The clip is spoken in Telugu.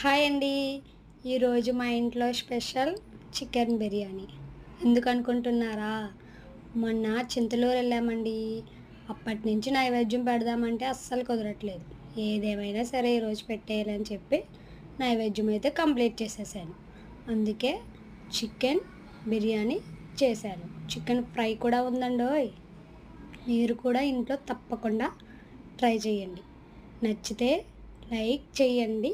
హాయ్ అండి. ఈరోజు మా ఇంట్లో స్పెషల్ చికెన్ బిర్యానీ. ఎందుకు అనుకుంటున్నారా? మొన్న చింతలూరు వెళ్ళామండి. అప్పటి నుంచి నైవేద్యం పెడదామంటే అస్సలు కుదరట్లేదు. ఏదేమైనా సరే ఈరోజు పెట్టేయాలని చెప్పి నైవేద్యం అయితే కంప్లీట్ చేసేసాను. అందుకే చికెన్ బిర్యానీ చేశాను. చికెన్ ఫ్రై కూడా ఉందండోయ్. మీరు కూడా ఇంట్లో తప్పకుండా ట్రై చేయండి. నచ్చితే లైక్ చేయండి,